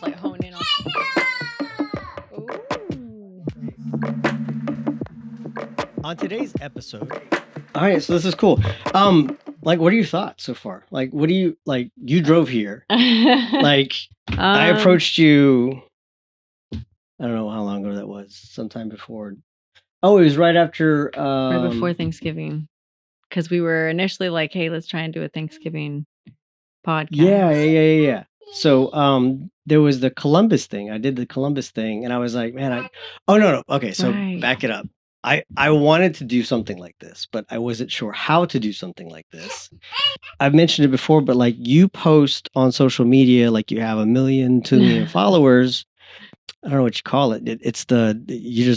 like hone in on. Ooh. On today's episode. All right, so this is cool. Like, what are your thoughts so far? Like, what do you like? You drove here. Like, I approached you. I don't know how long ago that was. Sometime before. Oh, it was right after. Right before Thanksgiving, because we were initially like, "Hey, let's try and do a Thanksgiving podcast." Yeah. So, there was the Columbus thing. I did the Columbus thing, and I was like, man, Oh no. Okay, so Right. back it up. I wanted to do something like this, but I wasn't sure how to do something like this. I've mentioned it before, but like you post on social media, like you have 1 million, 2 million followers. I don't know what you call it. It's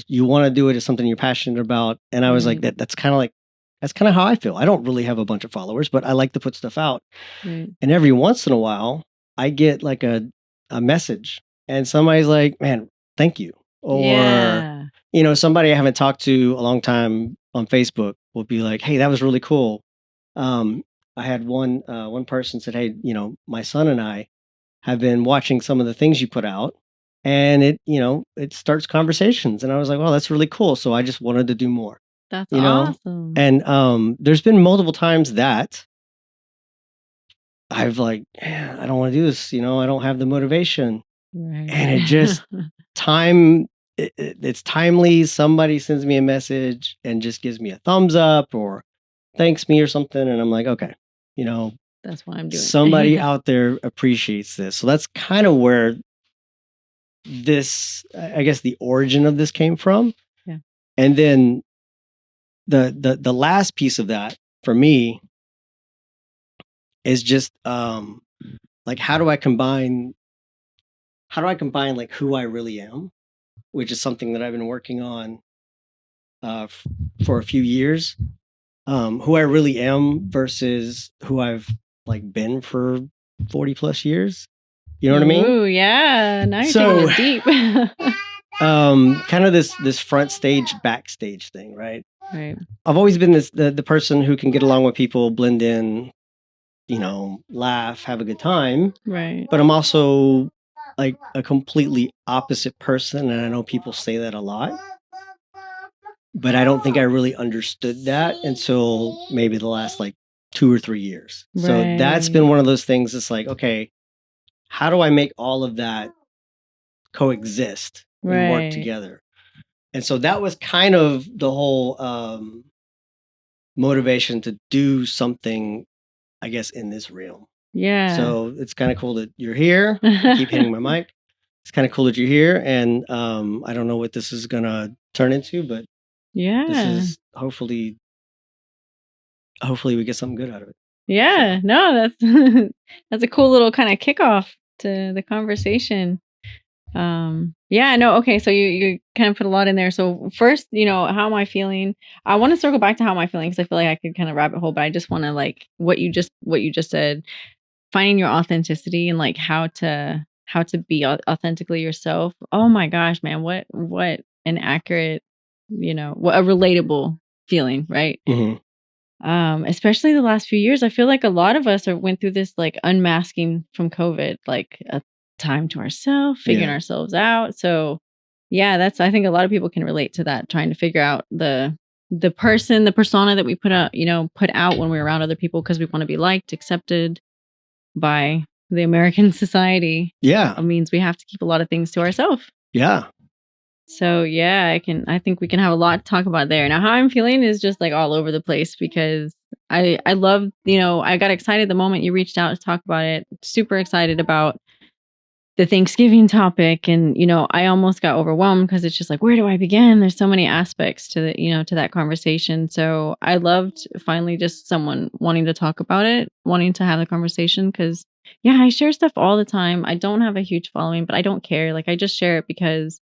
you want to do it as something you're passionate about. And I was like, that's kind of how I feel. I don't really have a bunch of followers, but I like to put stuff out. Right. And every once in a while, I get like a message, and somebody's like, man, thank you. Or, Yeah. Somebody I haven't talked to a long time on Facebook will be like, hey, that was really cool. I had one person said, hey, my son and I have been watching some of the things you put out, and it starts conversations. And I was like, well, that's really cool. So I just wanted to do more. That's awesome. And there's been multiple times that I've like, I don't want to do this. I don't have the motivation. Right. And it just it's timely. Somebody sends me a message and just gives me a thumbs up or thanks me or something. And I'm like, okay, that's why I'm doing somebody out there appreciates this. So that's kind of where this, I guess, the origin of this came from. Yeah. And then the last piece of that for me is just like how do I combine like who I really am, which is something that I've been working on for a few years, who I really am versus who I've like been for 40 plus years. You know what I mean? Ooh, yeah. Now you're So, taking it deep. kind of this front stage, backstage thing, right? Right. I've always been the person who can get along with people, blend in, laugh, have a good time. Right. But I'm also like a completely opposite person, and I know people say that a lot. But I don't think I really understood that until maybe the last like 2 or 3 years. So that's been one of those things. It's like, okay, how do I make all of that coexist and work together? And so that was kind of the whole motivation to do something, I guess, in this realm. Yeah. So it's kind of cool that you're here. I keep hitting my mic. It's kind of cool that you're here. And I don't know what this is going to turn into, but this is hopefully we get something good out of it. Yeah, no, that's a cool little kind of kickoff to the conversation. Yeah, no, okay, so you kind of put a lot in there. So first, how am I feeling? I want to circle back to how am I feeling because I feel like I could kind of rabbit hole, but I just want to like what you just said, finding your authenticity and like how to be authentically yourself. Oh my gosh, man, what an accurate, what a relatable feeling, right? Mm-hmm. Especially the last few years, I feel like a lot of us went through this like unmasking from COVID, like a time to ourselves, figuring ourselves out. So yeah, I think a lot of people can relate to that, trying to figure out the persona that we put out when we're around other people because we want to be liked, accepted by the American society. Yeah. It means we have to keep a lot of things to ourselves. Yeah. So yeah, I think we can have a lot to talk about there. Now how I'm feeling is just like all over the place because I love, I got excited the moment you reached out to talk about it. Super excited about the Thanksgiving topic. And, I almost got overwhelmed because it's just like, where do I begin? There's so many aspects to to that conversation. So I loved finally just someone wanting to talk about it, wanting to have the conversation because yeah, I share stuff all the time. I don't have a huge following, but I don't care. Like I just share it because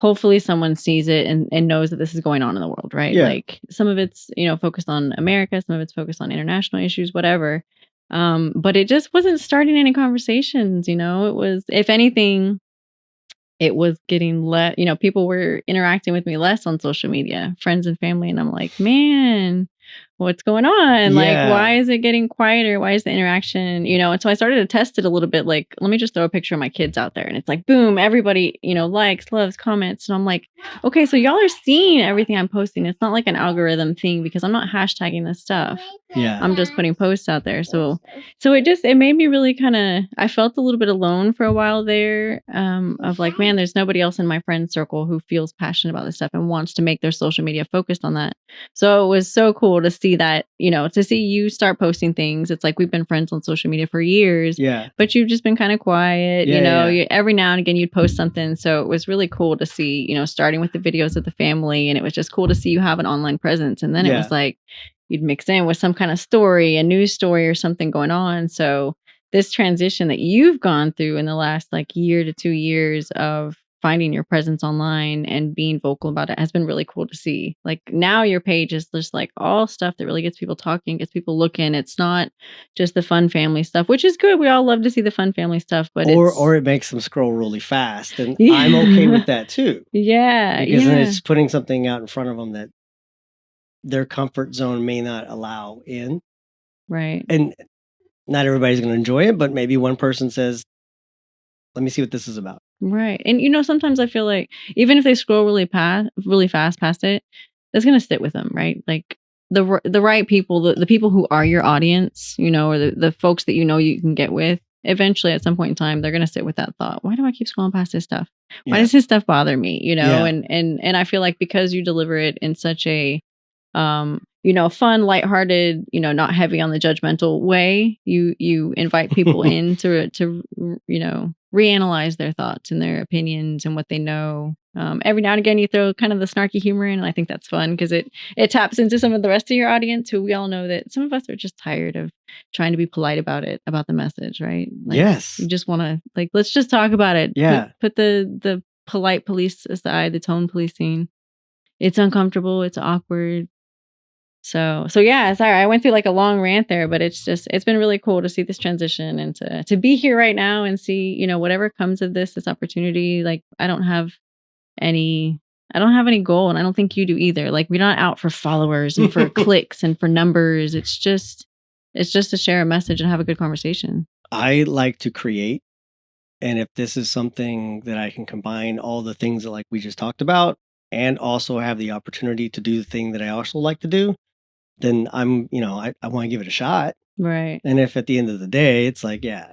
hopefully someone sees it and knows that this is going on in the world, right? Yeah. Like some of it's, focused on America, some of it's focused on international issues, whatever. But it just wasn't starting any conversations, it was, if anything, it was getting less, people were interacting with me less on social media, friends and family. And I'm like, man, what's going on? Like, why Yeah. is it getting quieter? Why is the interaction, and so I started to test it a little bit. Like, let me just throw a picture of my kids out there. And it's like, boom, everybody, likes, loves, comments. And I'm like, okay, so y'all are seeing everything I'm posting. It's not like an algorithm thing because I'm not hashtagging this stuff. Yeah. I'm just putting posts out there. So it made me really I felt a little bit alone for a while there, of like, man, there's nobody else in my friend circle who feels passionate about this stuff and wants to make their social media focused on that. So it was so cool to see that, to see you start posting things. It's like we've been friends on social media for years, Yeah. but you've just been kind of quiet, Yeah. every now and again you'd post something. So it was really cool to see, starting with the videos of the family. And it was just cool to see you have an online presence. And then it was like, you'd mix in with some kind of story, a news story or something going on. So this transition that you've gone through in the last like year to 2 years of finding your presence online and being vocal about it has been really cool to see. Like now your page is just like all stuff that really gets people talking, gets people looking. It's not just the fun family stuff, which is good. We all love to see the fun family stuff, but or it makes them scroll really fast, and I'm okay with that too. Yeah, Because then yeah. it's putting something out in front of them that their comfort zone may not allow in. Right. And not everybody's going to enjoy it, but maybe one person says, let me see what this is about. Right. And sometimes I feel like even if they scroll really fast past it, that's going to sit with them, right? Like the right people, the people who are your audience, or the folks that you can get with, eventually at some point in time they're going to sit with that thought. Why do I keep scrolling past this stuff? Why does this stuff bother me? Yeah. And I feel like because you deliver it in such a fun, lighthearted, not heavy on the judgmental way, you invite people in to reanalyze their thoughts and their opinions and what they know. Every now and again you throw kind of the snarky humor in, and I think that's fun because it taps into some of the rest of your audience who we all know that some of us are just tired of trying to be polite about the message, right? Like, yes. you just want to like, let's just talk about it. Yeah. Put the polite police aside, the tone policing. It's uncomfortable. It's awkward. So yeah, sorry, I went through like a long rant there, but it's been really cool to see this transition and to be here right now and see, whatever comes of this opportunity. Like I don't have any goal, and I don't think you do either. Like we're not out for followers and for clicks and for numbers. It's just to share a message and have a good conversation. I like to create. And if this is something that I can combine all the things that like we just talked about and also have the opportunity to do the thing that I also like to do, then I'm, I want to give it a shot. Right. And if at the end of the day, it's like, yeah,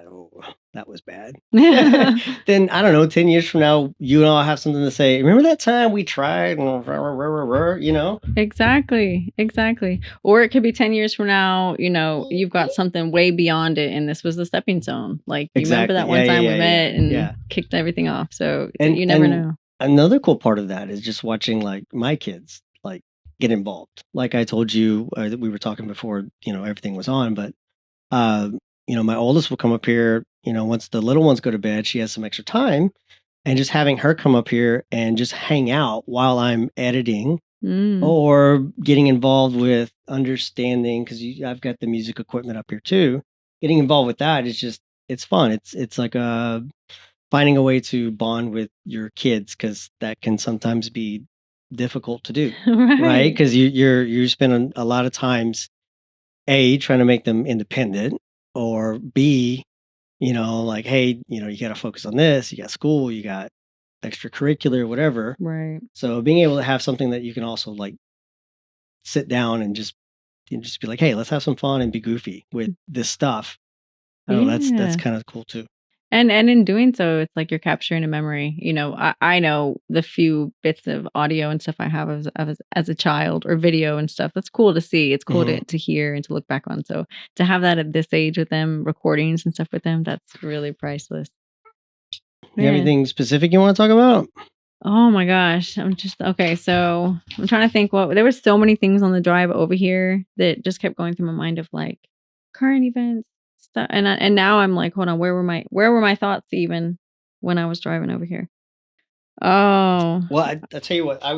that was bad. Then I don't know, 10 years from now, you and I'll have something to say. Remember that time we tried? Exactly. Or it could be 10 years from now, you've got something way beyond it. And this was the stepping stone. Like, you remember that one time we met and kicked everything off. So you never know. Another cool part of that is just watching like my kids like get involved. Like I told you that we were talking before, everything was on, but my oldest will come up here, once the little ones go to bed, she has some extra time, and just having her come up here and just hang out while I'm editing or getting involved with understanding, because I've got the music equipment up here too. Getting involved with that is just, it's fun. It's like finding a way to bond with your kids, because that can sometimes be difficult to do, right? Because you spend a lot of times A, trying to make them independent, or B, like, hey, you got to focus on this. You got school, you got extracurricular, whatever. Right. So being able to have something that you can also like sit down and just be like, hey, let's have some fun and be goofy with this stuff. I don't know, that's kind of cool too. And in doing so, it's like you're capturing a memory. I know the few bits of audio and stuff I have as a child, or video and stuff. That's cool to see. It's cool to hear and to look back on. So to have that at this age with them, recordings and stuff with them, that's really priceless. You have anything specific you want to talk about? Oh my gosh. Okay. So I'm trying to think there were so many things on the drive over here that just kept going through my mind of like current events stuff. And now I'm like, hold on, where were my thoughts even when I was driving over here? Oh. Well, I'll tell you what, I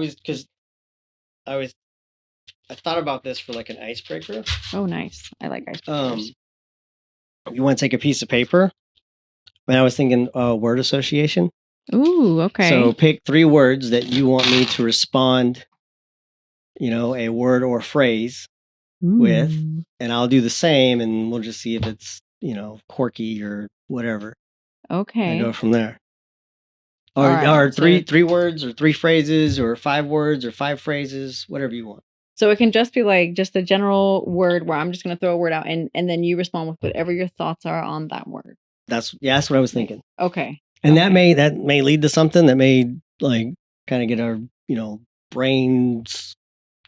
thought about this for like an icebreaker. Oh, nice. I like icebreakers. You want to take a piece of paper? And I was thinking word association. Ooh, okay. So pick 3 words that you want me to respond, a word or phrase with, Ooh. and I'll do the same, and we'll just see if it's, quirky or whatever. I go Okay. from there. All Or right. three words or 3 phrases or 5 words or 5 phrases, whatever you want. So it can just be like just a general word where I'm just going to throw a word out and then you respond with whatever your thoughts are on that word. That's what I was thinking. Okay. And okay. that may lead to something that may like kind of get our, brains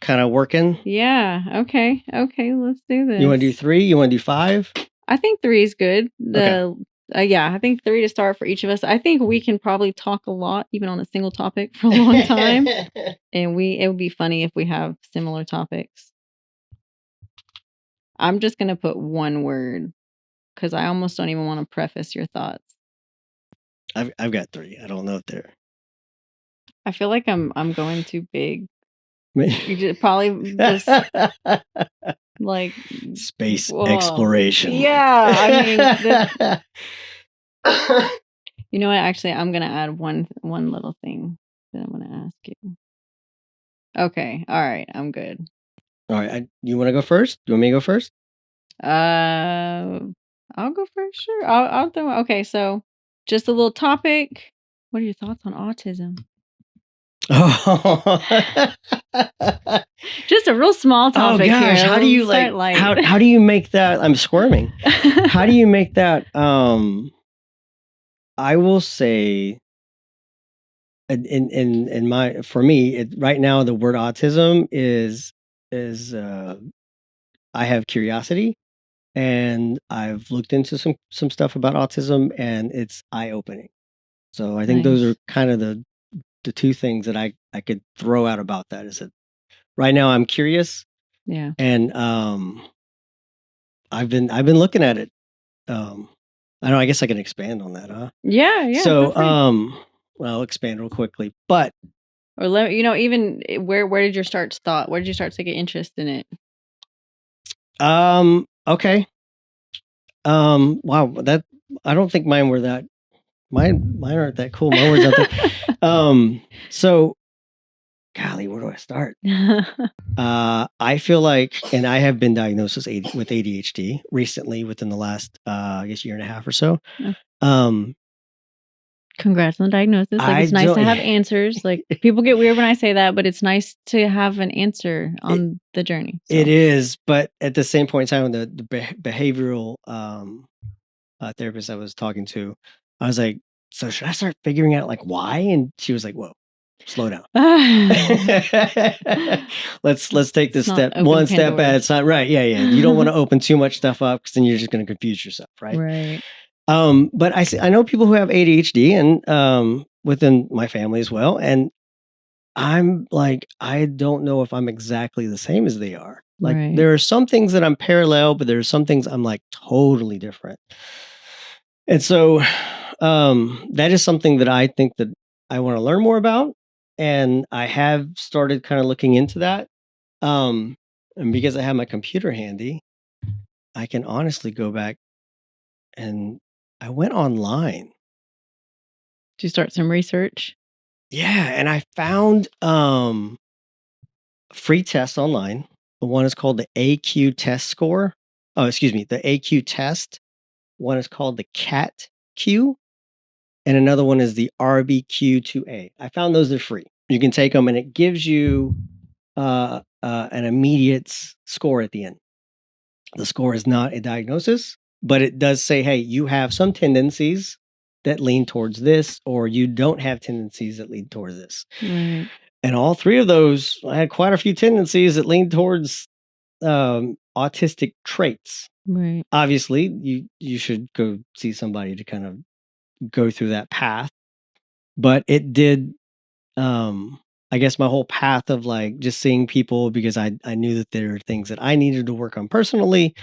kind of working. Yeah. Okay. Okay. Let's do this. You want to do 3? You want to do 5? I think 3 is good. Okay. Yeah, I think 3 to start for each of us. I think we can probably talk a lot, even on a single topic for a long time. And it would be funny if we have similar topics. I'm just gonna put one word because I almost don't even want to preface your thoughts. I've got 3. I don't know if they're. I feel like I'm going too big. You probably just like Space whoa. exploration. Yeah, I mean, you know what? Actually, I'm gonna add one little thing that I'm gonna ask you. Okay, all right, I'm good. All right, you want to go first? You want me to go first? I'll go first. Sure, I'll throw. Okay, so just a little topic. What are your thoughts on autism? Oh. Just a real small topic. Oh gosh, here. how do you Start like light. how do you make that? I'm squirming. How do you make that I will say in my for me right now the word autism is I have curiosity, and I've looked into some stuff about autism, and it's eye-opening. So I think those are Nice. kind of the 2 things that I could throw out about that is that right now I'm curious, Yeah. and I've been looking at it. I know I guess I can expand on that, huh? Yeah. Yeah. So Feel free. well, I'll expand real quickly. But Or let even where did your start thought? Where did you start to get interest in it? okay. Wow, that I don't think mine were that mine aren't that cool. My words out there. So golly, where do I start? I feel like, and I have been diagnosed with ADHD recently within the last, I guess, year and a half or so. Oh. Um, Congrats on the diagnosis. Like, it's nice to have answers. Like, people get weird when I say that, but it's nice to have an answer on the journey. So. It is, but at the same point in time, the behavioral therapist I was talking to, I was like, "So should I start figuring out like why?" And she was like, "Whoa, slow down. let's take this one step at a time." Right? Yeah, yeah. You don't want to open too much stuff up because then you're just going to confuse yourself, right? Right. But I know people who have ADHD and within my family as well, and I'm like, I don't know if I'm exactly the same as they are. Like, Right. there are some things that I'm parallel, but there are some things I'm like totally different. And so, that is something that I think that I want to learn more about, and I have started kind of looking into that. And because I have my computer handy, I can honestly go back and I went online. Did you start some research? Yeah, and I found free tests online. One is called the AQ test score. Oh, excuse me, the AQ test. One is called the CAT Q, and another one is the RBQ2A. I found those are free. You can take them, and it gives you an immediate score at the end. The score is not a diagnosis, but it does say, hey, you have some tendencies that lean towards this, or you don't have tendencies that lean towards this. Right. And all 3 of those, I had quite a few tendencies that leaned towards autistic traits. Right. Obviously, you should go see somebody to kind of go through that path. But it did, I guess my whole path of like just seeing people because I knew that there are things that I needed to work on personally,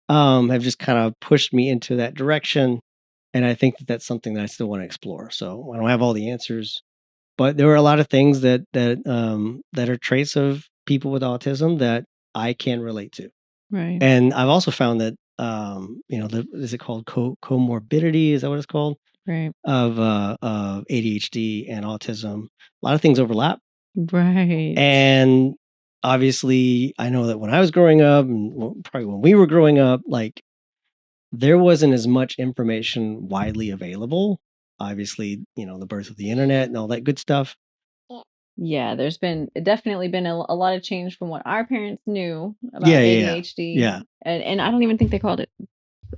have just kind of pushed me into that direction. And I think that that's something that I still want to explore. So I don't have all the answers, but there are a lot of things that are traits of people with autism that I can relate to. Right. And I've also found that is it called comorbidity? Is that what it's called? Right. Of ADHD and autism. A lot of things overlap. Right. And obviously, I know that when I was growing up, and probably when we were growing up, like there wasn't as much information widely available. Obviously, the birth of the internet and all that good stuff. Yeah, there's definitely been a lot of change from what our parents knew about Yeah, ADHD. yeah. And I don't even think they called it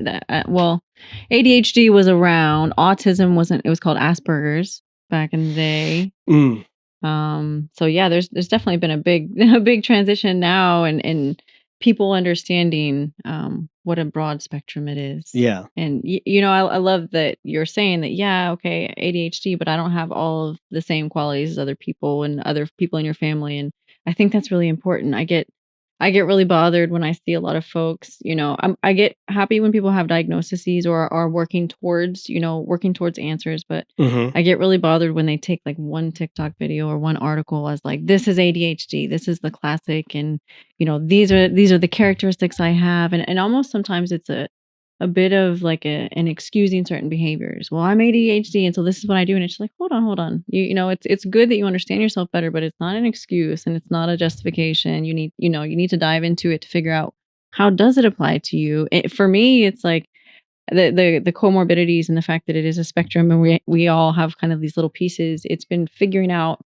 that. Well, ADHD was around. Autism wasn't. It was called Asperger's back in the day. Mm, So yeah, there's definitely been a big transition now, and people understanding what a broad spectrum it is. yeah. And I love that you're saying that, yeah, okay, ADHD, but I don't have all of the same qualities as other people and other people in your family. And I think that's really important. I get really bothered when I see a lot of folks, I get happy when people have diagnoses or are working towards answers, but hmm I get really bothered when they take like one TikTok video or one article as like, this is ADHD, this is the classic, and these are the characteristics I have, and almost sometimes it's a bit of like an excusing certain behaviors. Well, I'm ADHD, and so this is what I do, and it's just like, hold on. It's good that you understand yourself better, but it's not an excuse and it's not a justification. You need to dive into it to figure out how does it apply to you. For me, it's like the comorbidities and the fact that it is a spectrum and we all have kind of these little pieces. It's been figuring out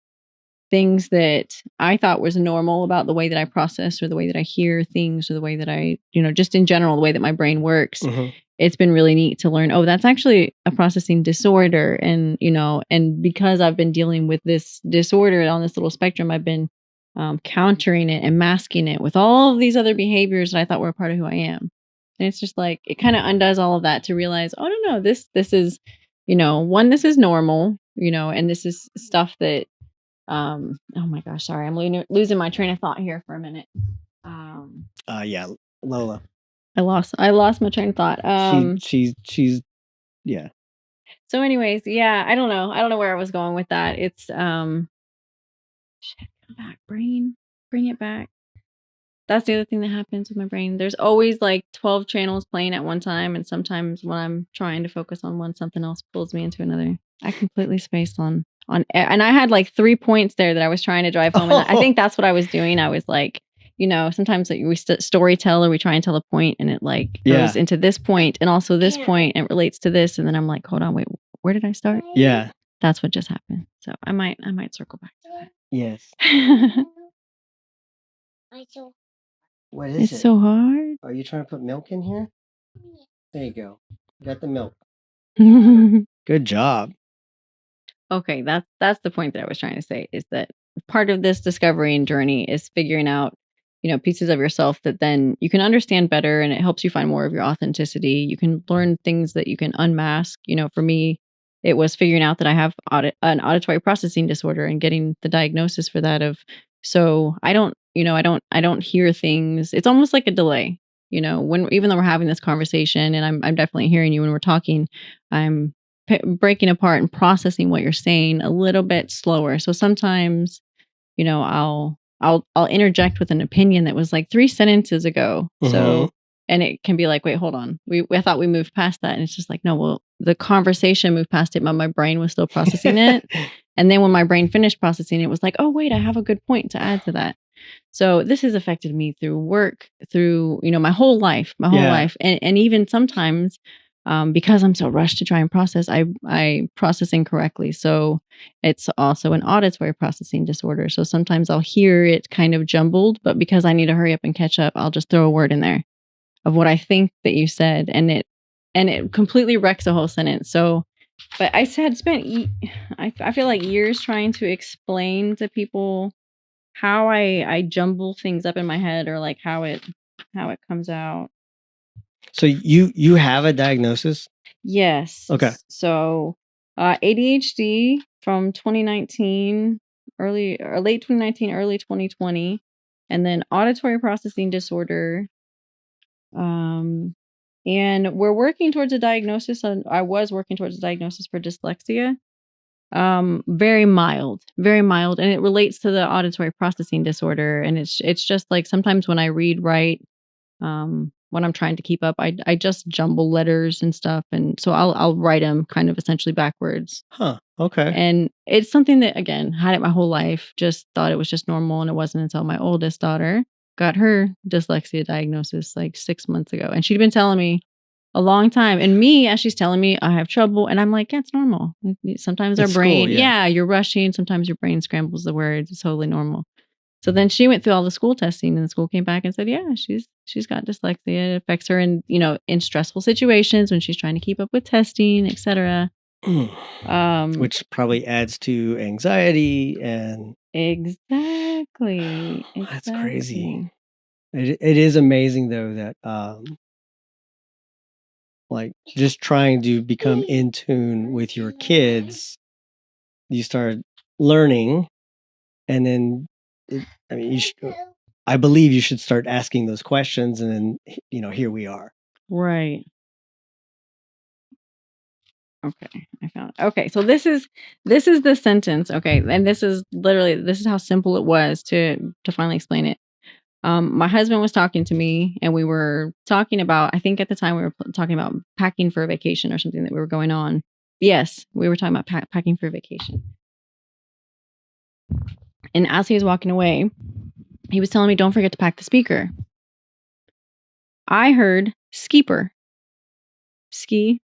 things that I thought was normal about the way that I process or the way that I hear things or the way that I, just in general, the way that my brain works. hmm It's been really neat to learn, oh, that's actually a processing disorder. And because I've been dealing with this disorder on this little spectrum, I've been countering it and masking it with all of these other behaviors that I thought were a part of who I am. And it's just like, it kind of undoes all of that to realize, oh, no, this is, this is normal, and this is stuff that, oh my gosh, sorry, I'm losing my train of thought here for a minute. Yeah, Lola. I lost my train of thought. She's yeah. So anyways, yeah, I don't know where I was going with that. It's shit, come back, brain, bring it back. That's the other thing that happens with my brain. There's always like 12 channels playing at one time, and sometimes when I'm trying to focus on one, something else pulls me into another. I completely spaced and I had like 3 points there that I was trying to drive home, and I think that's what I was doing. I was like, sometimes like we story tell or we try and tell a point, and it like goes into this point and also this point, and it relates to this, and then I'm like, hold on, wait, where did I start? Yeah. That's what just happened. So I might circle back to that. Yes. What is It's it? so hard. Are you trying to put milk in here? There you go. You got the milk. Good job. Okay, that's the point that I was trying to say, is that part of this discovery and journey is figuring out, pieces of yourself that then you can understand better, and it helps you find more of your authenticity. You can learn things that you can unmask. For me, it was figuring out that I have an auditory processing disorder and getting the diagnosis for that. So I don't, I don't hear things. It's almost like a delay. When even though we're having this conversation, and I'm definitely hearing you when we're talking, I'm breaking apart and processing what you're saying a little bit slower. So sometimes, I'll interject with an opinion that was like 3 sentences ago. So, and it can be like, wait, hold on. I thought we moved past that. And it's just like, no, well, the conversation moved past it, but my brain was still processing it. And then when my brain finished processing it, was like, oh, wait, I have a good point to add to that. So this has affected me through work, through, my whole life, And even sometimes, because I'm so rushed to try and process, I process incorrectly. So it's also an auditory processing disorder. So sometimes I'll hear it kind of jumbled, but because I need to hurry up and catch up, I'll just throw a word in there of what I think that you said, and it completely wrecks a whole sentence. So, but I had spent, I feel like years trying to explain to people how I jumble things up in my head, or like how it comes out. So you have a diagnosis? Yes. Okay. So ADHD from 2019, early or late 2019, early 2020, and then auditory processing disorder. And we're working towards a diagnosis. I was working towards a diagnosis for dyslexia. Very mild, and it relates to the auditory processing disorder. And it's just like sometimes when I read, write, when I'm trying to keep up. I just jumble letters and stuff, and so I'll write them kind of essentially backwards. Huh. Okay. And it's something that, again, had it my whole life, just thought it was just normal. And it wasn't until my oldest daughter got her dyslexia diagnosis like 6 months ago. And she'd been telling me a long time. And me, as she's telling me, I have trouble. And I'm like, yeah, it's normal. Sometimes our It's school, brain, yeah. you're rushing. Sometimes your brain scrambles the words. It's totally normal. So then she went through all the school testing, and the school came back and said, yeah, she's got dyslexia. It affects her in, in stressful situations when she's trying to keep up with testing, etc. Which probably adds to anxiety and Exactly. that's crazy. Exactly. It is amazing though that like just trying to become in tune with your kids, you start learning, and then I mean, I believe you should start asking those questions, and then here we are. Right. Okay, I found it. Okay, so this is the sentence. Okay, and this is how simple it was to finally explain it. My husband was talking to me, and we were talking about, I think at the time we were talking about packing for a vacation or something that we were going on. Yes, we were talking about packing for a vacation. And as he was walking away, he was telling me, don't forget to pack the speaker. I heard skeeper. Skeeper.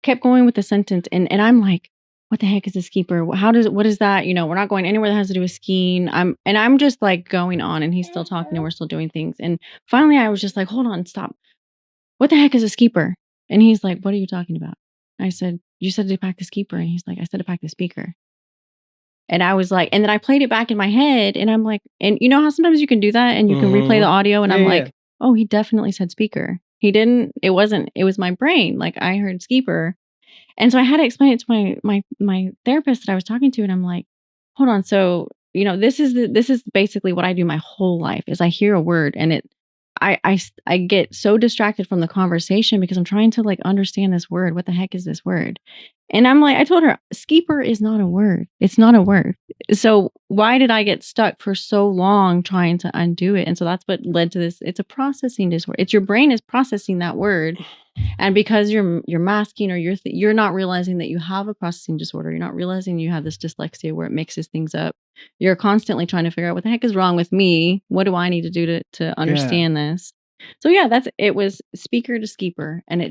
Kept going with the sentence, and I'm like, what the heck is a skeeper? What is that? We're not going anywhere that has to do with skiing. I'm just like going on, and he's still talking, and we're still doing things. And finally I was just like, hold on, stop. What the heck is a skeeper? And he's like, what are you talking about? I said, you said to pack the skeeper. And he's like, I said to pack the speaker. And I was like, and then I played it back in my head, and I'm like, and you know how sometimes you can do that and you can replay the audio, and I'm like, oh, he definitely said speaker. He didn't, it was my brain. Like, I heard skeeper. And so I had to explain it to my therapist that I was talking to, and I'm like, hold on. So, this is basically what I do my whole life is I hear a word, and I get so distracted from the conversation because I'm trying to like understand this word. What the heck is this word? And I'm like, I told her, skeeper is not a word. It's not a word. So why did I get stuck for so long trying to undo it? And so that's what led to this. It's a processing disorder. It's your brain is processing that word. And because you're masking, or you're not realizing that you have a processing disorder, you're not realizing you have this dyslexia where it mixes things up. You're constantly trying to figure out what the heck is wrong with me. What do I need to do to understand this? So yeah, it was speaker to skeeper, and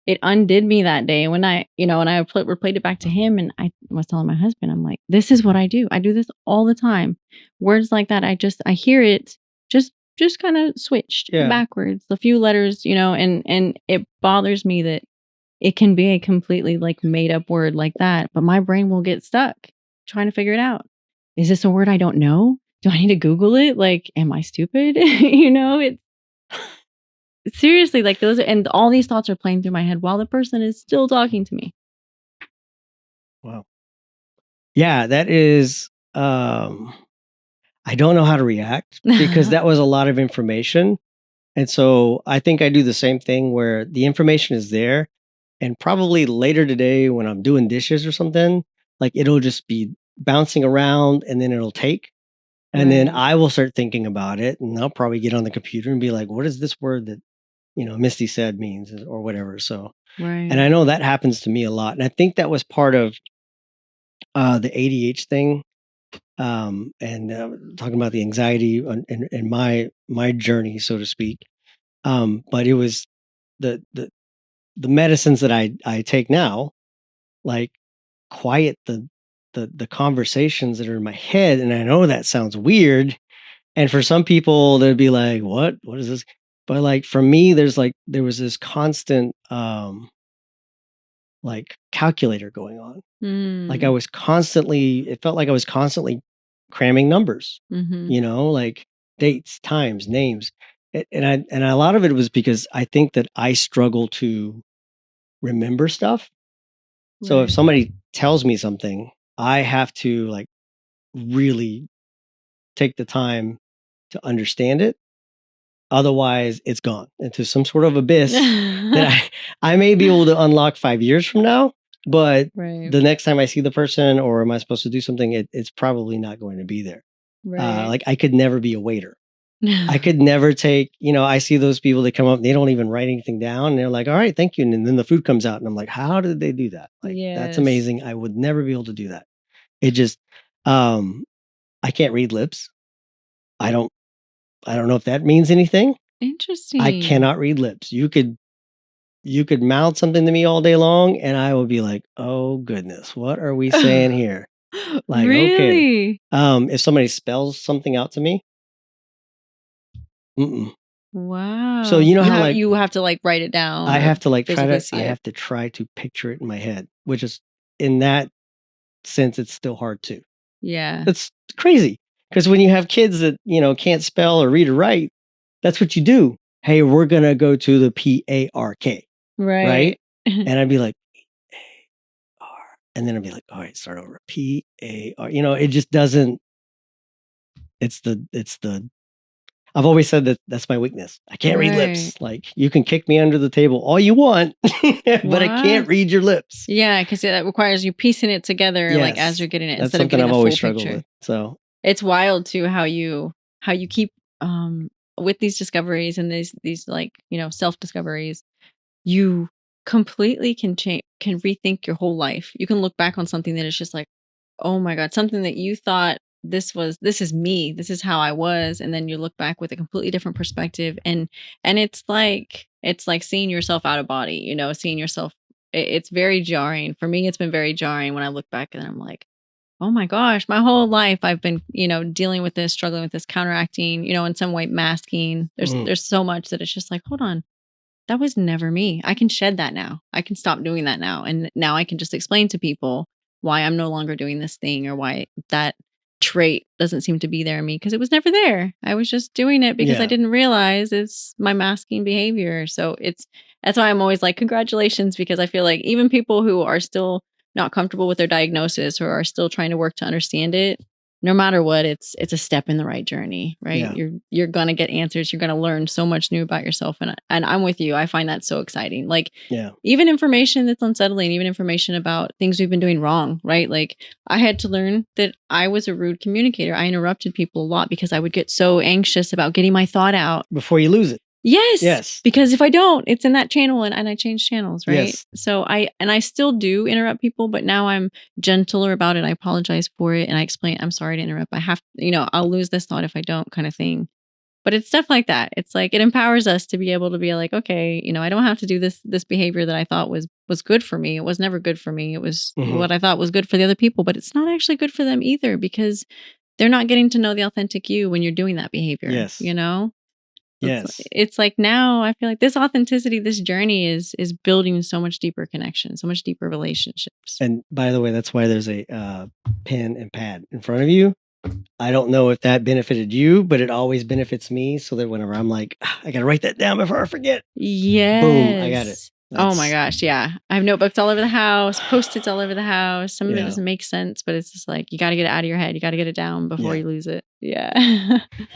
it undid me that day when I replayed it back to him, and I was telling my husband, I'm like, this is what I do. I do this all the time. Words like that, I hear it just kind of switched backwards, a few letters, and it bothers me that it can be a completely like made up word like that, but my brain will get stuck trying to figure it out. Is this a word I don't know? Do I need to Google it? Like, am I stupid? It's seriously like and all these thoughts are playing through my head while the person is still talking to me. Wow. Yeah, that is, I don't know how to react because that was a lot of information. And so I think I do the same thing where the information is there, and probably later today when I'm doing dishes or something, like it'll just be bouncing around, and then it'll take. And then I will start thinking about it, and I'll probably get on the computer and be like, what is this word that, Misty said means, or whatever. So, and I know that happens to me a lot. And I think that was part of the ADHD thing. And talking about the anxiety and my journey, so to speak. But it was the medicines that I take now, like quiet the conversations that are in my head. And I know that sounds weird. And for some people, they'd be like, what is this? But like for me, there was this constant like calculator going on. Like it felt like I was constantly cramming numbers, like dates, times, names. And a lot of it was because I think that I struggle to remember stuff. So if somebody tells me something, I have to like really take the time to understand it. Otherwise, it's gone into some sort of abyss that I may be able to unlock 5 years from now. But the next time I see the person, or am I supposed to do something, it's probably not going to be there. Like I could never be a waiter. I could never take, I see those people that come up, they don't even write anything down. And they're like, all right, thank you. And then the food comes out and I'm like, how did they do that? Like, that's Yes. amazing. I would never be able to do that. It just, I can't read lips. I don't know if that means anything. Interesting. I cannot read lips. You could mouth something to me all day long and I will be like, oh goodness, what are we saying here? Like, really? okay. If somebody spells something out to me, Wow. So you know how like you have to like write it down. I or have to like try physically to see I it. have to try to picture it in my head, which is in that sense it's still hard too. Yeah. It's crazy because when you have kids that can't spell or read or write, that's what you do. Hey, we're gonna go to the PARK, right? And I'd be like PAR, and then I'd be like, all right, start over. PAR. It just doesn't. It's the. I've always said that that's my weakness. I can't read lips. Like you can kick me under the table all you want, but I can't read your lips. Yeah, because that requires you piecing it together like as you're getting it That's instead of something getting I've the always full struggled picture. with. So It's wild too how you keep with these discoveries and these like self discoveries, you completely can rethink your whole life. You can look back on something that is just like, oh my God, something that you thought this is me, this is how I was, and then you look back with a completely different perspective, and it's like seeing yourself out of body, seeing yourself. It's very jarring for me. It's been very jarring when I look back and I'm like, oh my gosh, my whole life I've been dealing with this, struggling with this, counteracting, in some way masking. There's so much that it's just like, hold on, that was never me. I can shed that now. I can stop doing that now. And now I can just explain to people why I'm no longer doing this thing or why that trait doesn't seem to be there in me, because it was never there. I was just doing it because I didn't realize it's my masking behavior. So that's why I'm always like, congratulations, because I feel like even people who are still not comfortable with their diagnosis or are still trying to work to understand it, no matter what, it's a step in the right journey, right? Yeah. You're gonna get answers. You're gonna learn so much new about yourself, and I'm with you. I find that so exciting. Like, even information that's unsettling, even information about things we've been doing wrong, right? Like, I had to learn that I was a rude communicator. I interrupted people a lot because I would get so anxious about getting my thought out before you lose it. Yes. Because if I don't, it's in that channel and I change channels, right? Yes. So I still do interrupt people, but now I'm gentler about it. I apologize for it and I explain, I'm sorry to interrupt. I have, I'll lose this thought if I don't, kind of thing. But it's stuff like that. It's like it empowers us to be able to be like, okay, I don't have to do this behavior that I thought was good for me. It was never good for me. It was what I thought was good for the other people, but it's not actually good for them either, because they're not getting to know the authentic you when you're doing that behavior. Yes. Yes. It's like now I feel like this authenticity, this journey is building so much deeper connection, so much deeper relationships. And by the way, that's why there's a pen and pad in front of you. I don't know if that benefited you, but it always benefits me, so that whenever I'm like, I got to write that down before I forget. Yes. Boom, I got it. Oh my gosh. Yeah. I have notebooks all over the house, Post-its all over the house. Some of it doesn't make sense, but it's just like, you got to get it out of your head. You got to get it down before you lose it. Yeah.